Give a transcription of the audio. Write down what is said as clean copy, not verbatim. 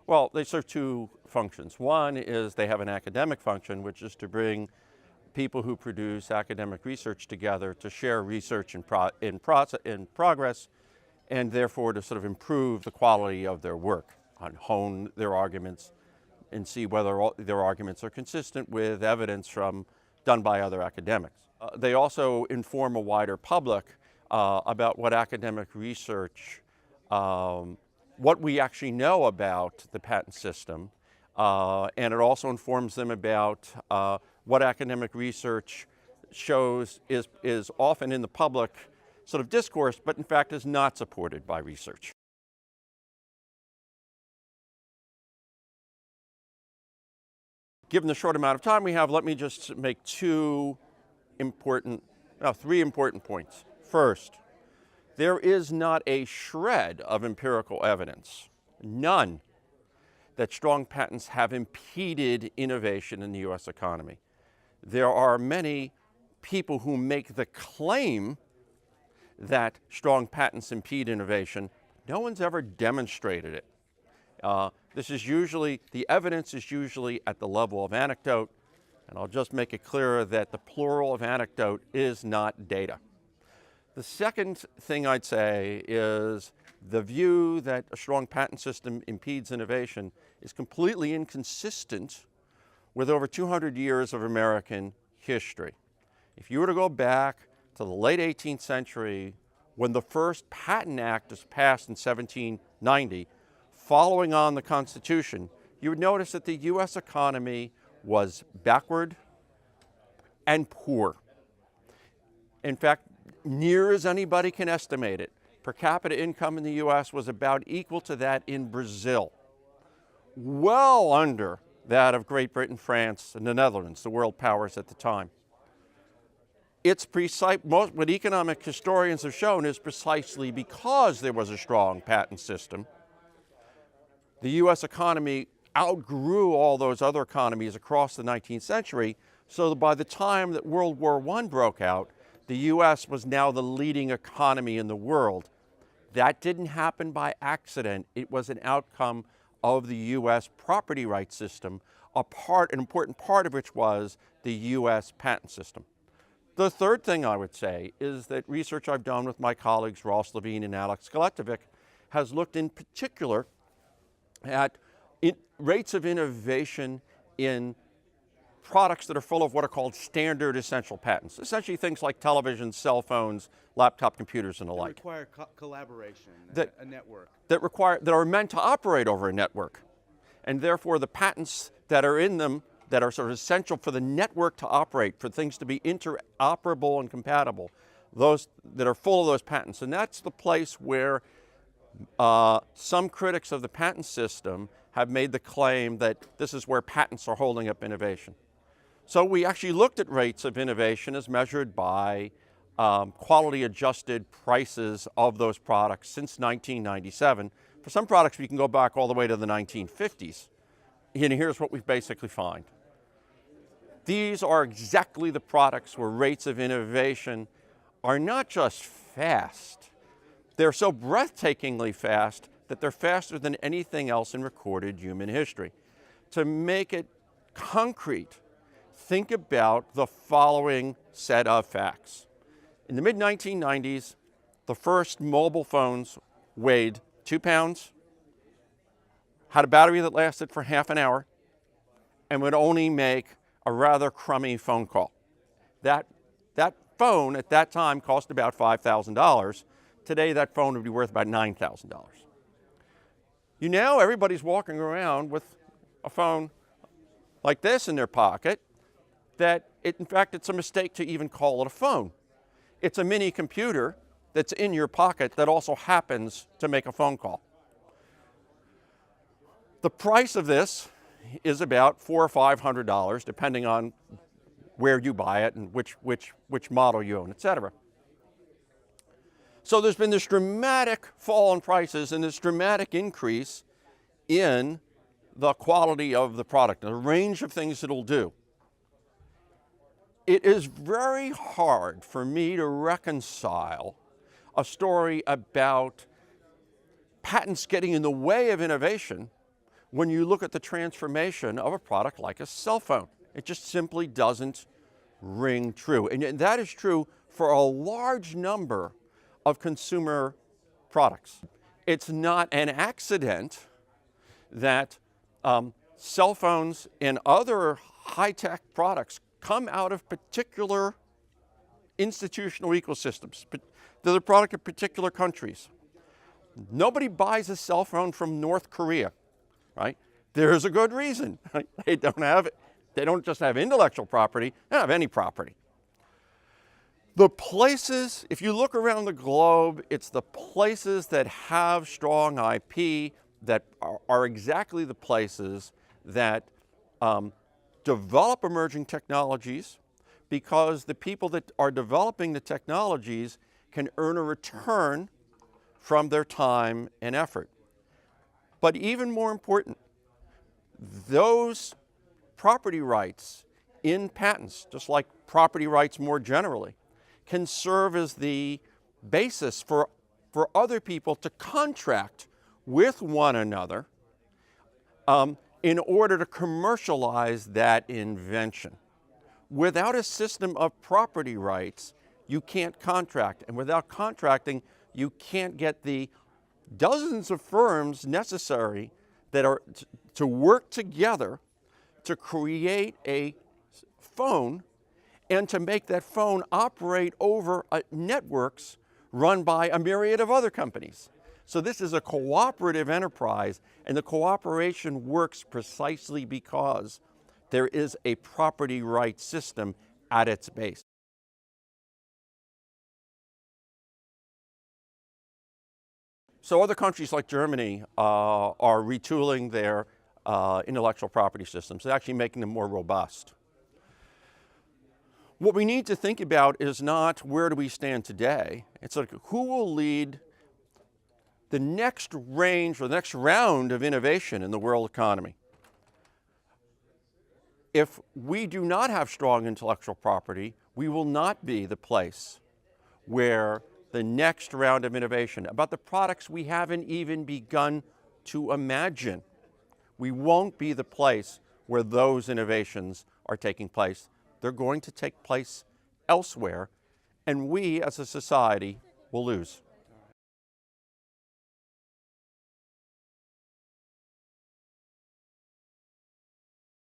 Well, they serve two functions. One is they have an academic function, which is to bring people who produce academic research together to share research in progress, and therefore to sort of improve the quality of their work, and hone their arguments and see whether their arguments are consistent with evidence done by other academics. They also inform a wider public about what academic research, what we actually know about the patent system, and it also informs them about what academic research shows is often in the public sort of discourse, but in fact is not supported by research. Given the short amount of time we have, let me just make three important points. First, there is not a shred of empirical evidence, none, that strong patents have impeded innovation in the US economy. There are many people who make the claim that strong patents impede innovation. No one's ever demonstrated it. The evidence is usually at the level of anecdote, and I'll just make it clear that the plural of anecdote is not data. The second thing I'd say is the view that a strong patent system impedes innovation is completely inconsistent with over 200 years of American history. If you were to go back to the late 18th century, when the first Patent Act was passed in 1790, following on the Constitution, you would notice that the US economy was backward and poor. In fact, near as anybody can estimate it, per capita income in the US was about equal to that in Brazil, well under that of Great Britain, France, and the Netherlands, the world powers at the time. What economic historians have shown is precisely because there was a strong patent system, the US economy outgrew all those other economies across the 19th century, so that by the time that World War I broke out, the US was now the leading economy in the world. That didn't happen by accident. It was an outcome of the US property rights system, an important part of which was the US patent system. The third thing I would say is that research I've done with my colleagues Ross Levine and Alex Galetovic has looked in particular at rates of innovation in products that are full of what are called standard essential patents. Essentially things like televisions, cell phones, laptop computers, and the like. That require collaboration, a network. That are meant to operate over a network. And therefore the patents that are in them that are sort of essential for the network to operate, for things to be interoperable and compatible, those that are full of those patents. And that's the place where some critics of the patent system have made the claim that this is where patents are holding up innovation. So we actually looked at rates of innovation as measured by quality adjusted prices of those products since 1997. For some products we can go back all the way to the 1950s. And here's what we basically find. These are exactly the products where rates of innovation are not just fast, they're so breathtakingly fast that they're faster than anything else in recorded human history. To make it concrete, think about the following set of facts. In the mid-1990s, the first mobile phones weighed 2 pounds, had a battery that lasted for half an hour, and would only make a rather crummy phone call. That phone at that time cost about $5,000. Today that phone would be worth about $9,000. Everybody's walking around with a phone like this in their pocket in fact, it's a mistake to even call it a phone. It's a mini computer that's in your pocket that also happens to make a phone call. The price of this is about $400 or $500, depending on where you buy it and which model you own, et cetera. So there's been this dramatic fall in prices and this dramatic increase in the quality of the product, the range of things it'll do. It is very hard for me to reconcile a story about patents getting in the way of innovation when you look at the transformation of a product like a cell phone. It just simply doesn't ring true. And that is true for a large number of consumer products. It's not an accident that cell phones and other high-tech products come out of particular institutional ecosystems. They're the product of particular countries. Nobody buys a cell phone from North Korea, right? There's a good reason. Right? They don't just have intellectual property, they don't have any property. The places, if you look around the globe, it's the places that have strong IP that are exactly the places that develop emerging technologies, because the people that are developing the technologies can earn a return from their time and effort. But even more important, those property rights in patents, just like property rights more generally, can serve as the basis for other people to contract with one another in order to commercialize that invention. Without a system of property rights, you can't contract. And without contracting, you can't get the dozens of firms necessary that are to work together to create a phone and to make that phone operate over networks run by a myriad of other companies. So this is a cooperative enterprise, and the cooperation works precisely because there is a property right system at its base. So other countries like Germany are retooling their intellectual property systems, actually making them more robust. What we need to think about is not where do we stand today, it's like who will lead the next range or the next round of innovation in the world economy. If we do not have strong intellectual property, we will not be the place where the next round of innovation about the products we haven't even begun to imagine. We won't be the place where those innovations are taking place. They're going to take place elsewhere, and we as a society will lose.